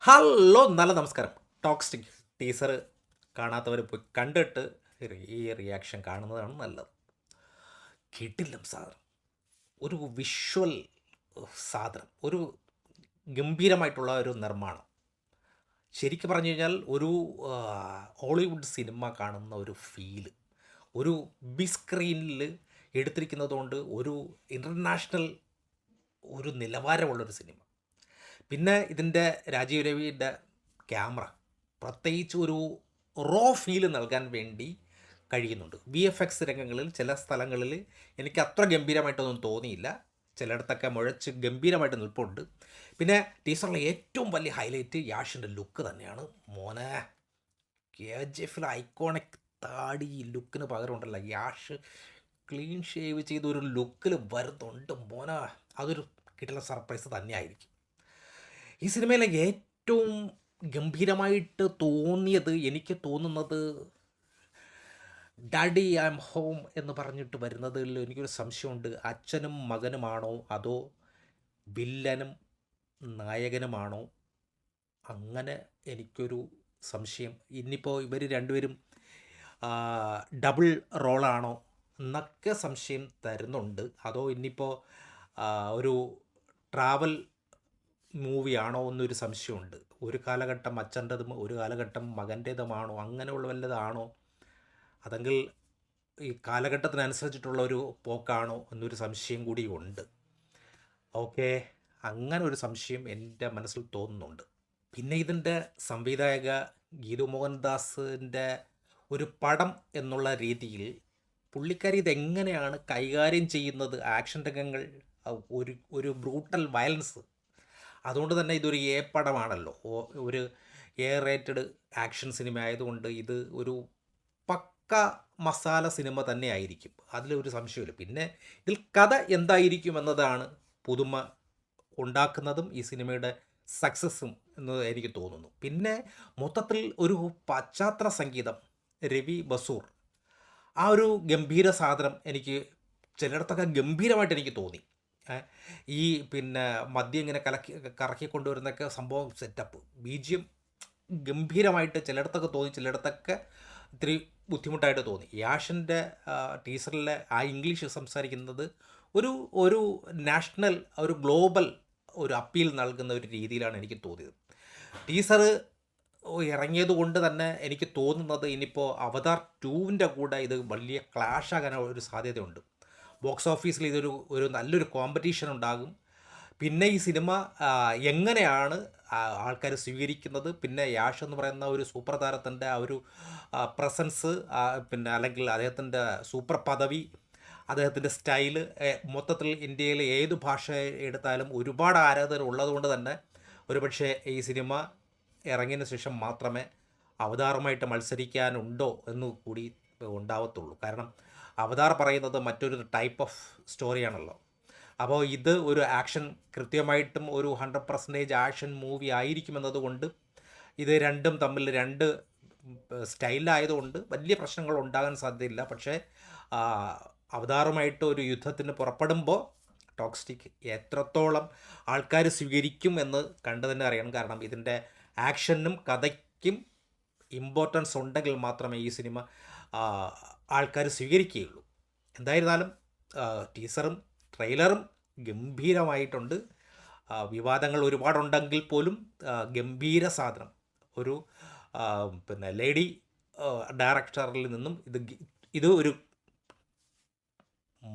Hello, നല്ല നമസ്കാരം. ടോക്സ്റ്റിക് teaser കാണാത്തവർ പോയി കണ്ടിട്ട് ഈ റിയാക്ഷൻ കാണുന്നതാണ് നല്ലത്. കിടിലം സാധനം, ഒരു വിഷ്വൽ സാധനം, ഒരു ഗംഭീരമായിട്ടുള്ള ഒരു നിർമ്മാണം. ശരിക്കും പറഞ്ഞു കഴിഞ്ഞാൽ ഒരു ഹോളിവുഡ് സിനിമ കാണുന്ന ഒരു ഫീല്, ഒരു ബിഗ് സ്ക്രീനിൽ എടുത്തിരിക്കുന്നതുകൊണ്ട് ഒരു ഇൻ്റർനാഷണൽ ഒരു നിലവാരമുള്ളൊരു സിനിമ. പിന്നെ ഇതിൻ്റെ രാജീവ് രവിയുടെ ക്യാമറ പ്രത്യേകിച്ച് ഒരു റോ ഫീൽ നൽകാൻ വേണ്ടി കഴിയുന്നുണ്ട്. VFX രംഗങ്ങളിൽ ചില സ്ഥലങ്ങളിൽ എനിക്ക് അത്ര ഗംഭീരമായിട്ടൊന്നും തോന്നിയില്ല, ചിലയിടത്തൊക്കെ മുഴച്ച് ഗംഭീരമായിട്ട് നിൽപ്പുണ്ട്. പിന്നെ ടീച്ചറിലെ ഏറ്റവും വലിയ ഹൈലൈറ്റ് യാഷിൻ്റെ ലുക്ക് തന്നെയാണ്. മോനെ, KGF ഐക്കോണിക് താടി ലുക്കിന് പകരം ഉണ്ടല്ലോ, യാഷ് ക്ലീൻ ഷേവ് ചെയ്ത് ഒരു ലുക്കിൽ വരുന്നുണ്ട് മോനെ. അതൊരു കിട്ടുന്ന സർപ്രൈസ് തന്നെയായിരിക്കും. ഈ സിനിമയിലെ ഏറ്റവും ഗംഭീരമായിട്ട് തോന്നിയത്, എനിക്ക് തോന്നുന്നത്, ഡാഡി ഐ എം ഹോം എന്ന് പറഞ്ഞിട്ട് വരുന്നതിൽ എനിക്കൊരു സംശയമുണ്ട്. അച്ഛനും മകനുമാണോ അതോ വില്ലനും നായകനുമാണോ? അങ്ങനെ എനിക്കൊരു സംശയം. ഇനിയിപ്പോൾ ഇവർ രണ്ടുപേരും ഡബിൾ റോളാണോ എന്നൊക്കെ സംശയം തരുന്നുണ്ട്. അതോ ഇനിയിപ്പോൾ ഒരു ട്രാവൽ മൂവിയാണോ എന്നൊരു സംശയമുണ്ട്. ഒരു കാലഘട്ടം അച്ഛൻ്റെതും ഒരു കാലഘട്ടം മകൻ്റേതുമാണോ, അങ്ങനെയുള്ള വല്ലതാണോ, അതെങ്കിൽ ഈ കാലഘട്ടത്തിനനുസരിച്ചിട്ടുള്ള ഒരു പോക്കാണോ എന്നൊരു സംശയം കൂടി ഉണ്ട്. ഓക്കെ, അങ്ങനെ ഒരു സംശയം എൻ്റെ മനസ്സിൽ തോന്നുന്നുണ്ട്. പിന്നെ ഇതിൻ്റെ സംവിധായക ഗീതു മോഹൻദാസിൻ്റെ ഒരു പടം എന്നുള്ള രീതിയിൽ പുള്ളിക്കാരി ഇതെങ്ങനെയാണ് കൈകാര്യം ചെയ്യുന്നത്, ആക്ഷൻ രംഗങ്ങൾ, ഒരു ഒരു ബ്രൂട്ടൽ വയലൻസ്. അതുകൊണ്ട് തന്നെ ഇതൊരു പടമാണല്ലോ, ഒരു റേറ്റഡ് ആക്ഷൻ സിനിമ ആയതുകൊണ്ട് ഇത് ഒരു പക്ക മസാല സിനിമ തന്നെ ആയിരിക്കും, അതിലൊരു സംശയമില്ല. പിന്നെ ഇതിൽ കഥ എന്തായിരിക്കും എന്നതാണ് പുതുമ ഉണ്ടാക്കുന്നതും ഈ സിനിമയുടെ സക്സസ്സും എന്ന് എനിക്ക് തോന്നുന്നു. പിന്നെ മൊത്തത്തിൽ ഒരു പശ്ചാത്തല സംഗീതം, രവി ബസൂർ, ആ ഒരു ഗംഭീര സാധനം എനിക്ക് ചിലയിടത്തൊക്കെ ഗംഭീരമായിട്ട് എനിക്ക് തോന്നി. ഈ പിന്നെ മദ്യം ഇങ്ങനെ കറക്കിക്കൊണ്ടുവരുന്നൊക്കെ സംഭവം സെറ്റപ്പ്, BGM ഗംഭീരമായിട്ട് ചിലയിടത്തൊക്കെ തോന്നി, ചിലയിടത്തൊക്കെ ഇത്തിരി ബുദ്ധിമുട്ടായിട്ട് തോന്നി. യാഷിൻ്റെ ടീസറിലെ ആ ഇംഗ്ലീഷ് സംസാരിക്കുന്നത് ഒരു ഒരു നാഷണൽ, ഒരു ഗ്ലോബൽ ഒരു അപ്പീൽ നൽകുന്ന ഒരു രീതിയിലാണ് എനിക്ക് തോന്നിയത്. ടീസർ ഇറങ്ങിയത് കൊണ്ട് തന്നെ എനിക്ക് തോന്നുന്നത് ഇനിയിപ്പോൾ അവതാർ 2ൻ്റെ കൂടെ ഇത് വലിയ ക്ലാഷ് ആകാൻ ഒരു സാധ്യതയുണ്ട്. ബോക്സ് ഓഫീസിൽ ഇതൊരു ഒരു നല്ലൊരു കോമ്പറ്റീഷൻ ഉണ്ടാകും. പിന്നെ ഈ സിനിമ എങ്ങനെയാണ് ആൾക്കാർ സ്വീകരിക്കുന്നത്, പിന്നെ യാഷ് എന്ന് പറയുന്ന ഒരു സൂപ്പർ താരത്തിൻ്റെ ആ ഒരു പ്രസൻസ്, പിന്നെ അല്ലെങ്കിൽ അദ്ദേഹത്തിൻ്റെ സൂപ്പർ പദവി, അദ്ദേഹത്തിൻ്റെ സ്റ്റൈല്, മൊത്തത്തിൽ ഇന്ത്യയിൽ ഏത് ഭാഷ എടുത്താലും ഒരുപാട് ആരാധകർ ഉള്ളതുകൊണ്ട് തന്നെ ഒരുപക്ഷെ ഈ സിനിമ ഇറങ്ങിയതിന് ശേഷം മാത്രമേ അവതാറുമായിട്ട് മത്സരിക്കാനുണ്ടോ എന്ന് കൂടി ഉണ്ടാവത്തുള്ളൂ. കാരണം അവതാർ പറയുന്നത് മറ്റൊരു ടൈപ്പ് ഓഫ് സ്റ്റോറിയാണല്ലോ. അപ്പോൾ ഇത് ഒരു ആക്ഷൻ, കൃത്യമായിട്ടും ഒരു 100% ആക്ഷൻ മൂവി ആയിരിക്കുമെന്നതുകൊണ്ട് ഇത് രണ്ടും തമ്മിൽ രണ്ട് സ്റ്റൈലായതുകൊണ്ട് വലിയ പ്രശ്നങ്ങൾ ഉണ്ടാകാൻ സാധ്യതയില്ല. പക്ഷേ അവതാറുമായിട്ട് ഒരു യുദ്ധത്തിന് പുറപ്പെടുമ്പോൾ ടോക്സ്റ്റിക് എത്രത്തോളം ആൾക്കാർ സ്വീകരിക്കും എന്ന് കണ്ടു തന്നെ അറിയണം. കാരണം ഇതിൻ്റെ ആക്ഷനും കഥയ്ക്കും ഇമ്പോർട്ടൻസ് ഉണ്ടെങ്കിൽ മാത്രമേ ഈ സിനിമ ആൾക്കാർ സ്വീകരിക്കുകയുള്ളൂ. എന്തായിരുന്നാലും ടീസറും ട്രെയിലറും ഗംഭീരമായിട്ടുണ്ട്. വിവാദങ്ങൾ ഒരുപാടുണ്ടെങ്കിൽ പോലും ഗംഭീര സാധനം. ഒരു പിന്നെ ലേഡി ഡയറക്ടറിൽ നിന്നും ഇത് ഒരു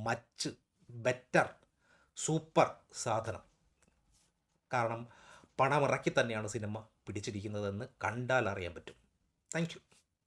മച്ച് ബെറ്റർ സൂപ്പർ സാധനം. കാരണം പണമിറക്കി തന്നെയാണ് സിനിമ പിടിച്ചിരിക്കുന്നതെന്ന് കണ്ടാൽ അറിയാൻ പറ്റും. Thank you.